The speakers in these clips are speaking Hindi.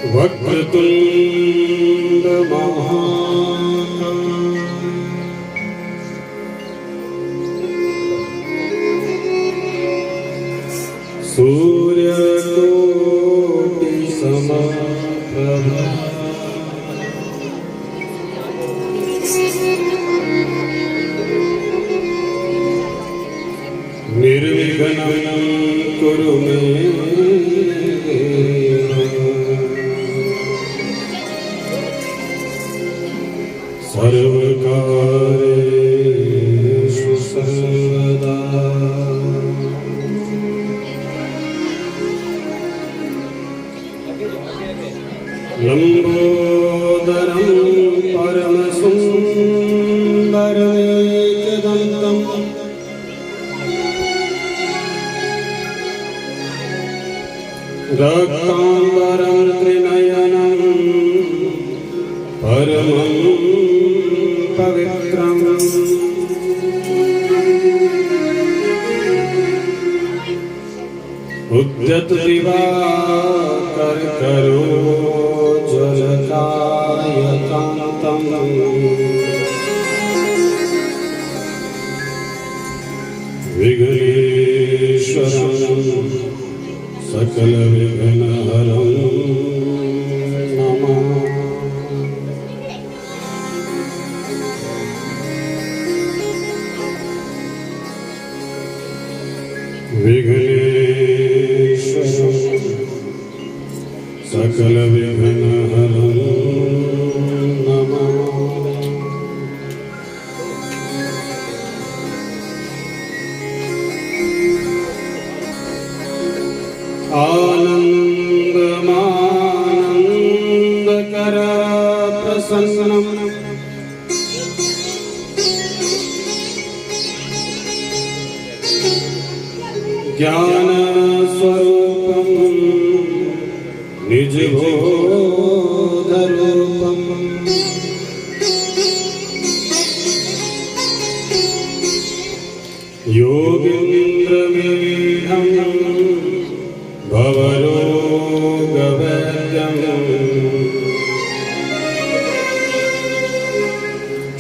वक्रतुंड महाकाय सूर्यकोटि समप्रभा निर्विघ्नं कुरु मे सर्वकार्येषु सर्वदा। लंबोदरं परमसुन्दरमेकदन्तं रक्ताम्बरं त्रिनयनं परमं पवित्रम् उद्यत दिवाकर जलकायकान्तं विघ्नेश्वरं सकलविघ्नहरं नमामि। विघ्नेश्वरं सकलविघ्नहरं नमामि। आनन्दमानन्दकर प्रसन्नं ज्ञानस्वरूपं निजबोधरूपं योगीन्द्रमीढं भवरोगवैद्यं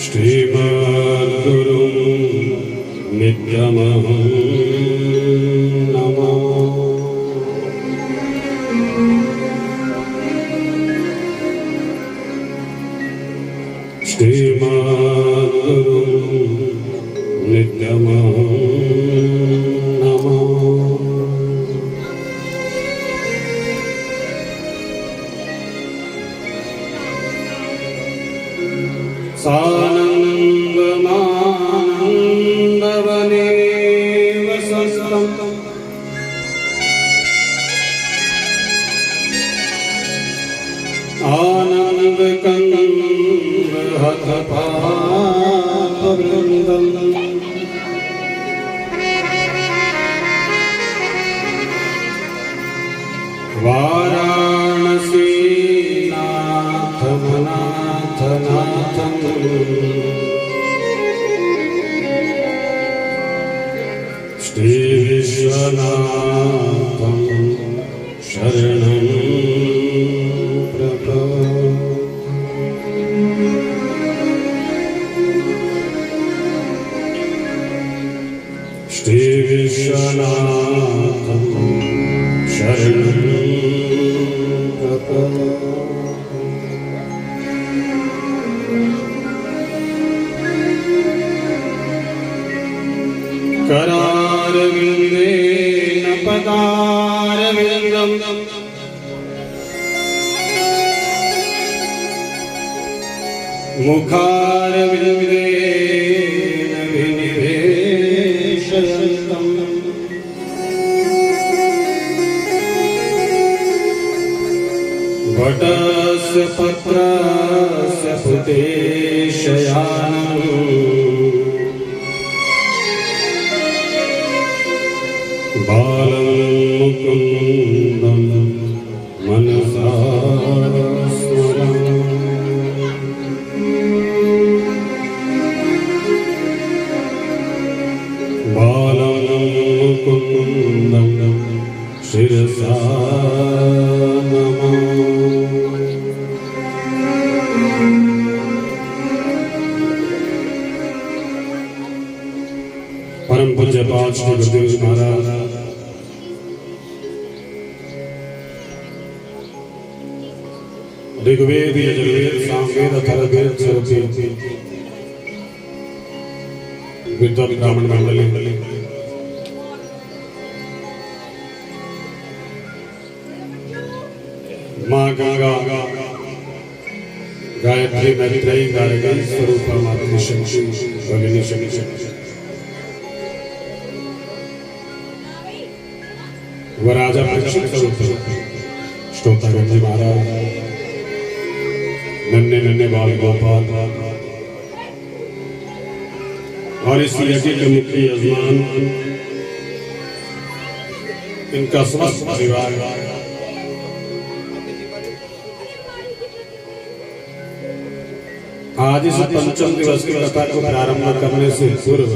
श्रीमद्गुरुं नित्यमहं श्रीमद्गुरुं नित्यमहं नमामि। सानन्दमानन्दवने वसन्तं आनन्दकन्दहतपापवृन्दं वाराणसीनाथमनाथनाथं श्रीविश्वनाथं शरणं प्रपद्ये। श्रीविश्वनाथं शरणं प्रपद्ये। करारविन्देन पदारविन्दं मुखारविन्देन विनिवेशयन्तं वटस्य पत्रस्य पुतेशयानं बालं मुकुन्दं मनसा स्मरामि। बालं मुकुन्दं शिरसा नमामि। ऋग्वेद यजुर्वेद सामवेद अथर्ववेद स्वरवेद विद्वत ब्राह्मण मंडली माँ गंगा गायत्री मैत्रेयी गायत्री स्वरूपा मातृ शक्ति भगिनी शक्ति वराजा परीक्षित स्वरूप श्रोतागण जी महाराज नन्हे नन्हे बाल गोपाल और इस यज्ञ के मुख्य यजमान इनका समस्त परिवार आज इस पंचम दिवस की कथा को प्रारंभ करने से पूर्व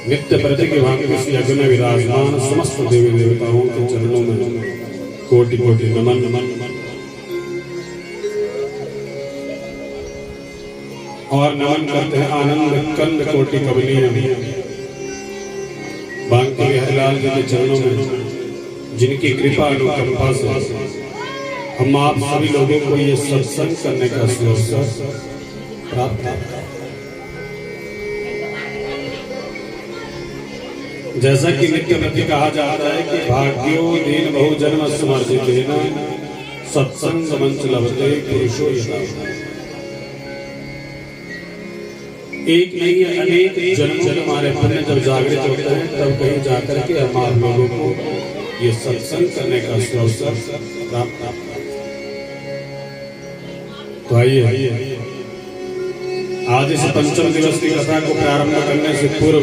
नित्य प्रति के भाग इस यज्ञ में विराजमान समस्त देवी देवताओं के चरणों में कोटि कोटि नमन नमन और नमन करते हैं आनंद कंद कोटि कवलियां बांके हरिलाल जी के चरणों में जिनकी कृपा अनुकंपा से हम आप सभी लोगों को ये सत्संग करने का अवसर प्राप्त है। जैसा कि नित्य प्रति कहा जाता है कि भाग्यो दीन बहु जन्म समर्जित सत्संग मंच लभते पुरुषो यथा। एक नहीं अनेक जन्मों के हमारे पुण्य जब जागृत होते हैं तब कहीं जाकर के हम आप लोगों को ये सत्संग करने का अवसर प्राप्त। तो आइए आज इस पंचम दिवस की कथा को प्रारंभ करने से पूर्व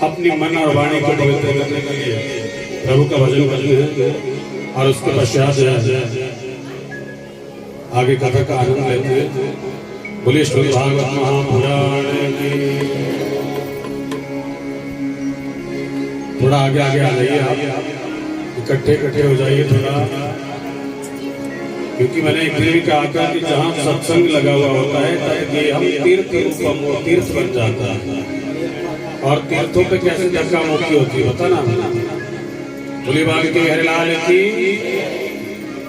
अपनी मन और वाणी को पवित्र करने के लिए प्रभु का भजन करते हैं और उसके पश्चात आगे कथा का आनंद लेते हैं। बोलिए श्री भागवत महापुराण की। थोड़ा आगे आगे आ जाइए, आप इकट्ठे हो जाइए थोड़ा, क्योंकि मैंने एक दिन भी कहा था कि जहाँ सत्संग लगा हुआ होता है तब ये हम तीर्थ बन जाता है। और तीर्थों पे कैसे धक्का मुक्की होती है बता ना। बोली बाग के हरिलाल की।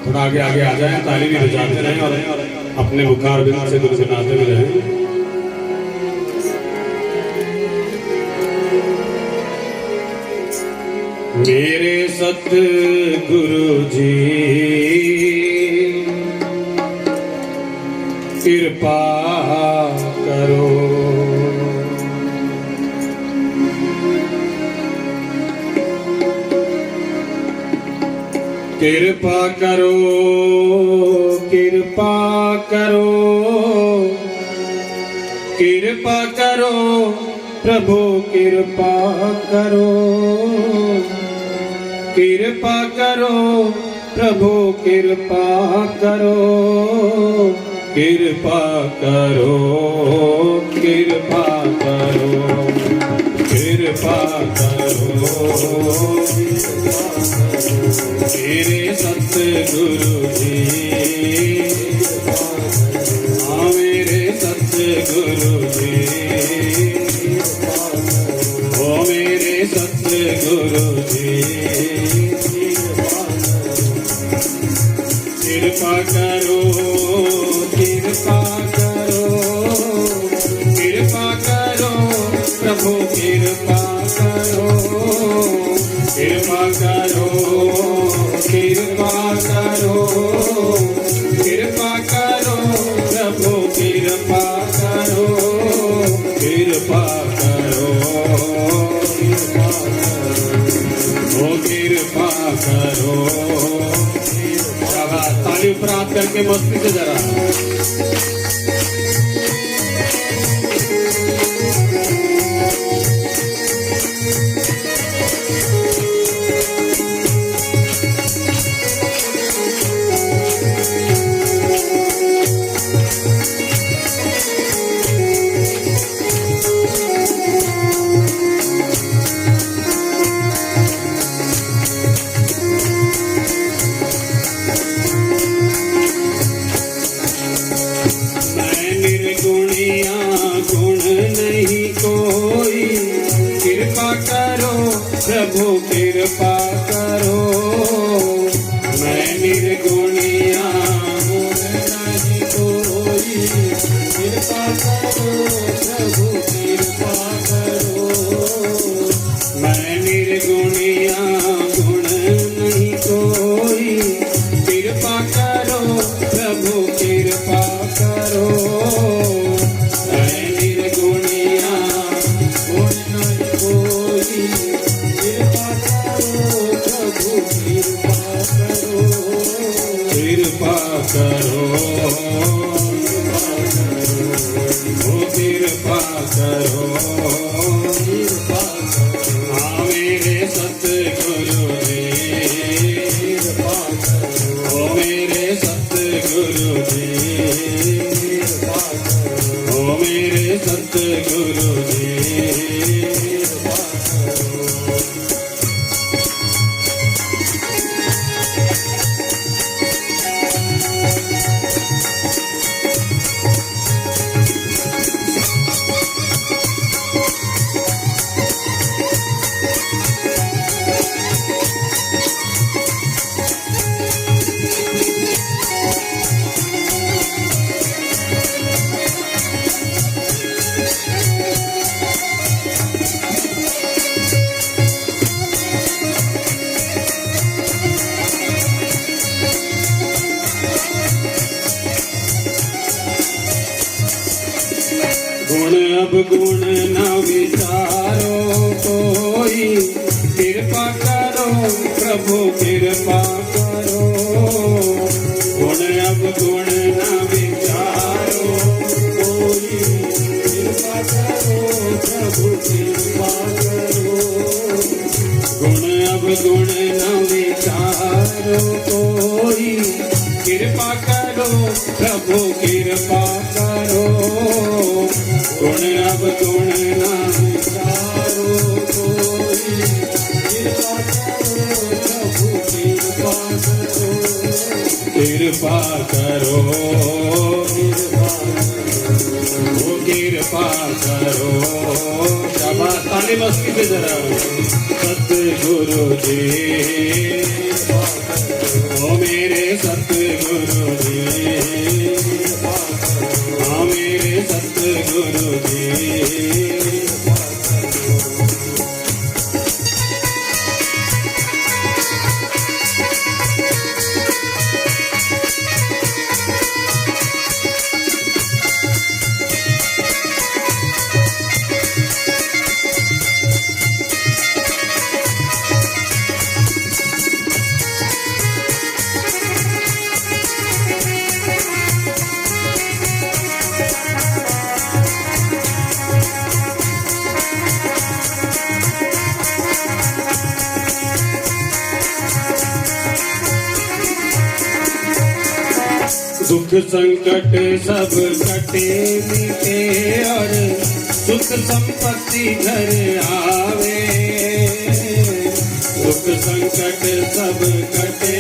थोड़ा आगे आगे आ जाए, ताली भी बजाते रहें और अपने मुखार बिंद से गुनगुनाते भी रहें। मेरे सतगुरु जी कृपा करो, कृपा करो, कृपा करो, कृपा करो प्रभु कृपा करो, कृपा करो प्रभु कृपा करो, कृपा करो, कृपा करो, कृपा करो। मेरे सतगुरु जी, हाँ मेरे सतगुरु जी, ओ मेरे सतगुरु जी, कृपा करो, कृपा करो, कृपा करो प्रभु कृपा करो, कृपा करो, कृपा करो, कृपा करो प्रभु कृपा करो, कृपा करो, कृपा करो, ओ कृपा करो। ताली प्राप्त करके मस्ती से जरा कृपा करो, कृपा करो, हाँ मेरे सतगुरु जी, ओ मेरे सतगुरु जी, ओ मेरे सतगुरु जी। गुण अब गुण न विचारो कोई, कृपा करो प्रभु कृपा करो। गुण अब गुण न विचारो कोई, कृपा करो प्रभु कृपा करो। गुण अब गुण न विचारो कोई, कृपा करो प्रभु कृपा करो। गुण अब गुण न विचारो कोई, कृपा करो प्रभु कृपा करो। कृपा करो, कृपा करो, शाबाश, ताली मस्ती पे जरा। सतगुरु जी, ओ मेरे सतगुरु जी, हाँ मेरे सतगुरु जी। दुख संकट सब कटे मिटे और सुख संपत्ति घर आवे। दुख संकट सब कटे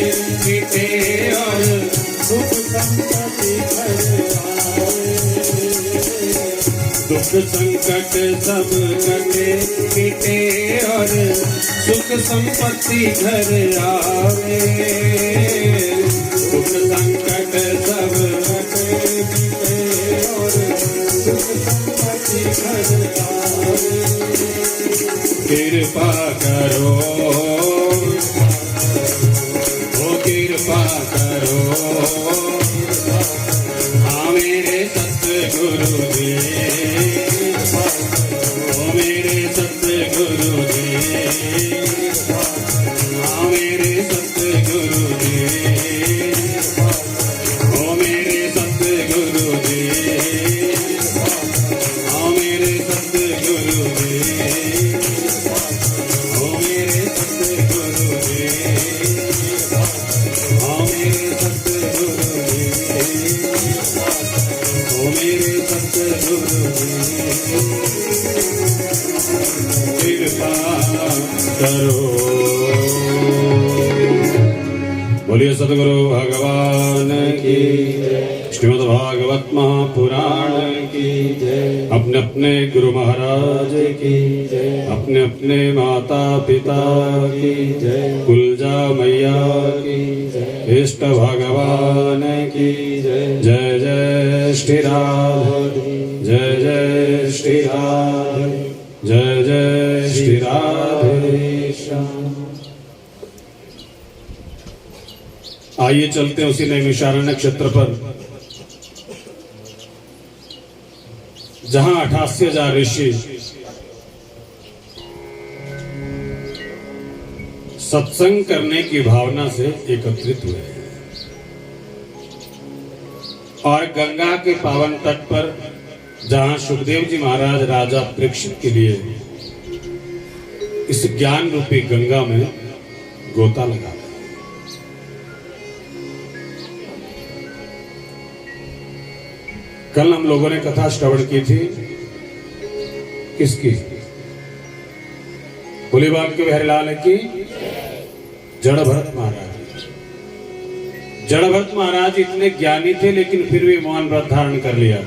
मिटे और सुख संपत्ति घर आवे। दुख संकट सब कटे मिटे और सुख संपत्ति घर आवे। दुख संकट सब कटे मिटे और सुख संपत्ति घर आवे। कृपा करो, ओ कृपा करो, हाँ मेरे सतगुरु जी, ओ मेरे सतगुरु जी, हाँ मेरे सतगुरु जी, ओ मेरे सतगुरु जी, हाँ मेरे सतगुरु जी, ओ मेरे सतगुरु जी, हाँ मेरे सतगुरु जी, ओ मेरे सतगुरु जी। कृपा करो। बोलिए सतगुरु भगवान की, श्रीमद् भागवत महापुराण की जय। अपने अपने गुरु महाराज की जय, अपने अपने माता पिता की जय, कुलजा मैया की जय, इष्ट भगवान की जय। जय जय श्री राधे, जय जय श्री राधे, जय जय श्री राधे श्याम। आइए चलते हैं उसी नैमिषारण्य क्षेत्र पर जहां 88,000 ऋषि सत्संग करने की भावना से एकत्रित हुए और गंगा के पावन तट पर जहां सुखदेव जी महाराज राजा परीक्षित के लिए इस ज्ञान रूपी गंगा में गोता लगा। कल हम लोगों ने कथा श्रवण की थी, किसकी? भोलेबाग के बहरलाल की, जड़ भरत महाराज। जड़ भरत महाराज इतने ज्ञानी थे लेकिन फिर भी मौन व्रत धारण कर लिया।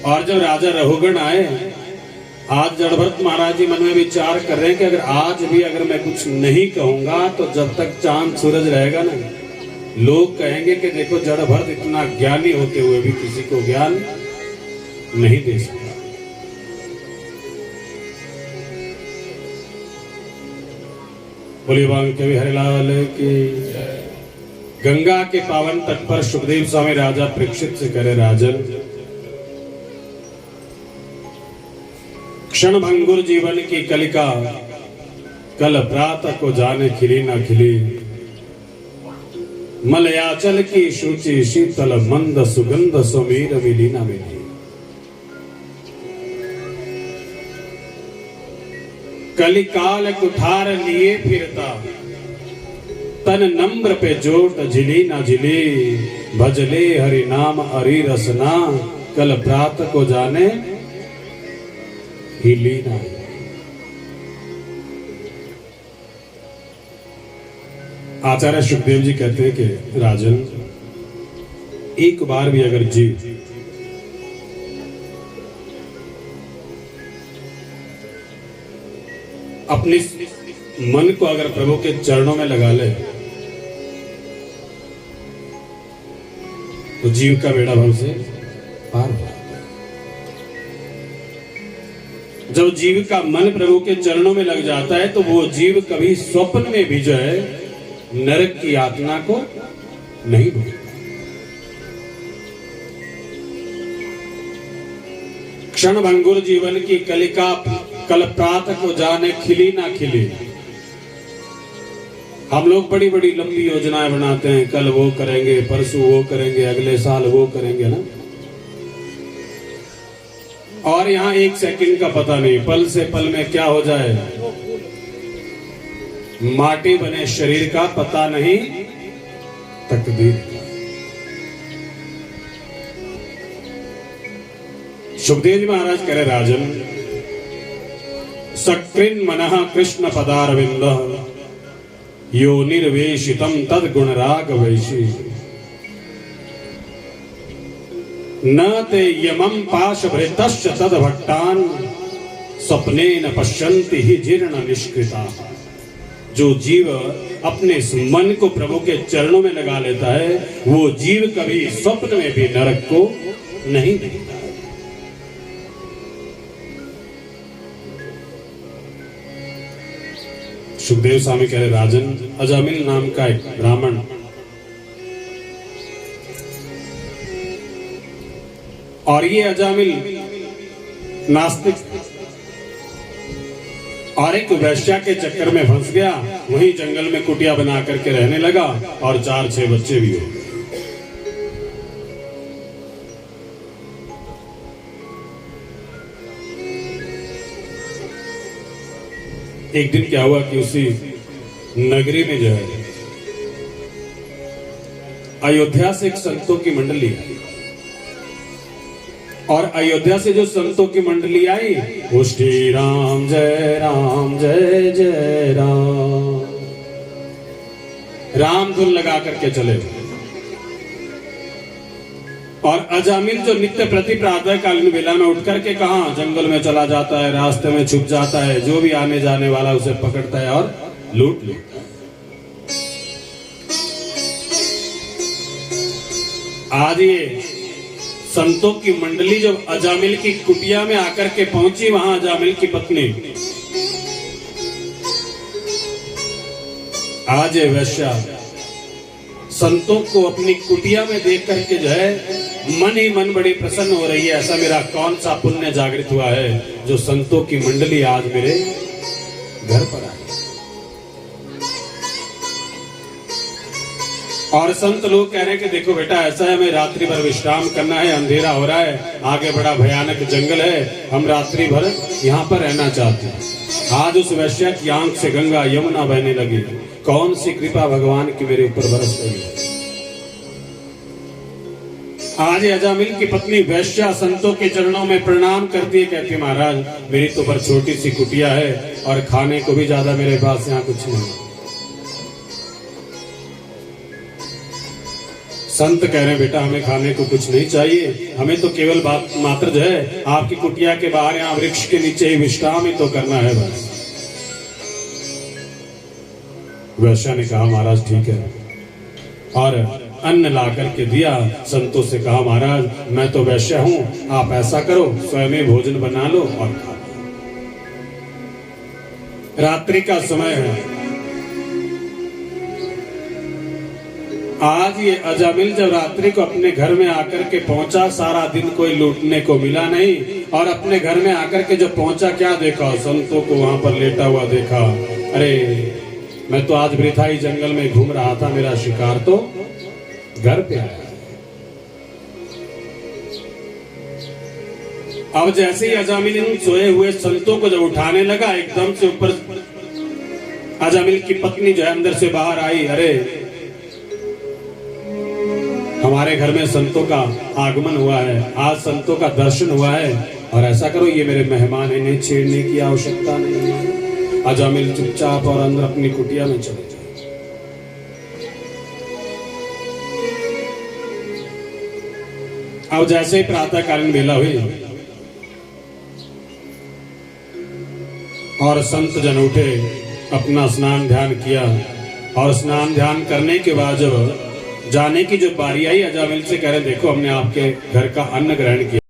और जब राजा रघुगण आए, आज जड़ भरत महाराज जी मन में विचार कर रहे हैं कि अगर आज भी अगर मैं कुछ नहीं कहूंगा तो जब तक चांद सूरज रहेगा ना, लोग कहेंगे कि देखो जड़ भरत इतना ज्ञानी होते हुए भी किसी को ज्ञान नहीं दे सकता। भोलेबाग के हरिलाल की। गंगा के पावन तट पर सुखदेव स्वामी राजा परीक्षित से करे, राजन क्षण भंगुर जीवन की कलिका कल प्रातः को जाने खिली ना खिली, मलयाचल की शुचि शीतल मंद सुगंध सुमीर मिली ना मिली। कलिकाल कुठार लिए फिरता तन नम्र पे जोट झिली ना झिली, भजले हरि नाम हरि रसना कल प्रात को जाने हिली ना। आचार्य सुखदेव जी कहते हैं कि राजन, एक बार भी अगर जी अपने मन को अगर प्रभु के चरणों में लगा ले तो जीव का बेड़ा भव से पार हो। जब जीव का मन प्रभु के चरणों में लग जाता है तो वो जीव कभी स्वप्न में भी जो है नरक की यातना को नहीं भोगता। क्षण भंगुर जीवन की कलिका कल प्रातः को जाने खिली ना खिली। हम लोग बड़ी बड़ी लंबी योजनाएं बनाते हैं, कल वो करेंगे, परसों वो करेंगे, अगले साल वो करेंगे ना, और यहाँ एक सेकंड का पता नहीं, पल से पल में क्या हो जाए। माटी बने शरीर का पता नहीं तकदीर। सुखदेव जी महाराज कह रहे, राजन सकृन मनः कृष्ण पदारविंद यो निर्वेशितम तद गुण राग वैशी, न ते यमं पाशभृतश्च तद भट्टान स्वप्नेन पश्यन्ति ही जीर्ण निष्कृता। जो जीव अपने इस मन को प्रभु के चरणों में लगा लेता है वो जीव कभी स्वप्न में भी नरक को नहीं देखता। सुखदेव स्वामी कह रहे, राजन अजामिल नाम का एक ब्राह्मण और ये अजामिल नास्तिक और एक वैश्या के चक्कर में फंस गया, वहीं जंगल में कुटिया बना करके रहने लगा और 4-6 बच्चे भी हो। एक दिन क्या हुआ कि उसी नगरी में जो है अयोध्या से एक संतों की मंडली आई और अयोध्या से जो संतों की मंडली आई वो श्री राम जय जय राम धुन लगा करके चले। और अजामिल जो नित्य प्रति प्रातः कालीन बेला में उठ करके कहां जंगल में चला जाता है, रास्ते में छुप जाता है, जो भी आने जाने वाला उसे पकड़ता है और लूट लेता है। आज ये संतों की मंडली जब अजामिल की कुटिया में आकर के पहुंची, वहां अजामिल की पत्नी आज वैश्या संतों को अपनी कुटिया में देख करके जो है मन ही मन बड़ी प्रसन्न हो रही है। ऐसा मेरा कौन सा पुण्य जागृत हुआ है जो संतों की मंडली आज मेरे घर पर आई। और संत लोग कह रहे हैं कि देखो बेटा ऐसा है, हमें रात्रि भर विश्राम करना है, अंधेरा हो रहा है, आगे बड़ा भयानक जंगल है, हम रात्रि भर यहाँ पर रहना चाहते हैं। आज उस वैश्या की आंख से गंगा यमुना बहने लगी। कौन सी कृपा भगवान की मेरे ऊपर बरस रही है। आज अजामिल की पत्नी वैश्या संतों के चरणों में प्रणाम करती है, कहती है महाराज मेरी तो पर छोटी सी कुटिया है और खाने को भी ज्यादा मेरे पास यहाँ कुछ नहीं। संत कह रहे हैं बेटा हमें खाने को कुछ नहीं चाहिए, हमें तो केवल बात मात्र जो है आपकी कुटिया के बाहर यहाँ वृक्ष के नीचे ही विश्राम ही तो करना है बस। वैश्या ने कहा महाराज ठीक है, और अन्न ला करके दिया। संतों से कहा महाराज मैं तो वैश्या हूं, आप ऐसा करो स्वयं भोजन बना लो और खा लो। रात्रि का समय है। आज ये अजामिल जब रात्रि को अपने घर में आकर के पहुंचा, सारा दिन कोई लूटने को मिला नहीं, और अपने घर में आकर के जब पहुंचा क्या देखा, संतों को वहां पर लेटा हुआ देखा। अरे मैं तो आज वृथा ही जंगल में घूम रहा था, मेरा शिकार तो घर पे आया। अब जैसे ही अजामिल इन सोए हुए संतों को जब उठाने लगा, एकदम से ऊपर अजामिल की पत्नी जो है अंदर से बाहर आई। अरे हमारे घर में संतों का आगमन हुआ है, आज संतों का दर्शन हुआ है, और ऐसा करो ये मेरे मेहमान हैं, इन्हें छेड़ने की आवश्यकता नहीं है। अजामिल चुपचाप और अंदर अपनी कुटिया में चले जाए। अब जैसे ही प्रातःकालीन बेला हुई और संत जन उठे, अपना स्नान ध्यान किया, और स्नान ध्यान करने के बाद जब जाने की जो बारी आई, अजामिल से कह रहे देखो हमने आपके घर का अन्न ग्रहण किया।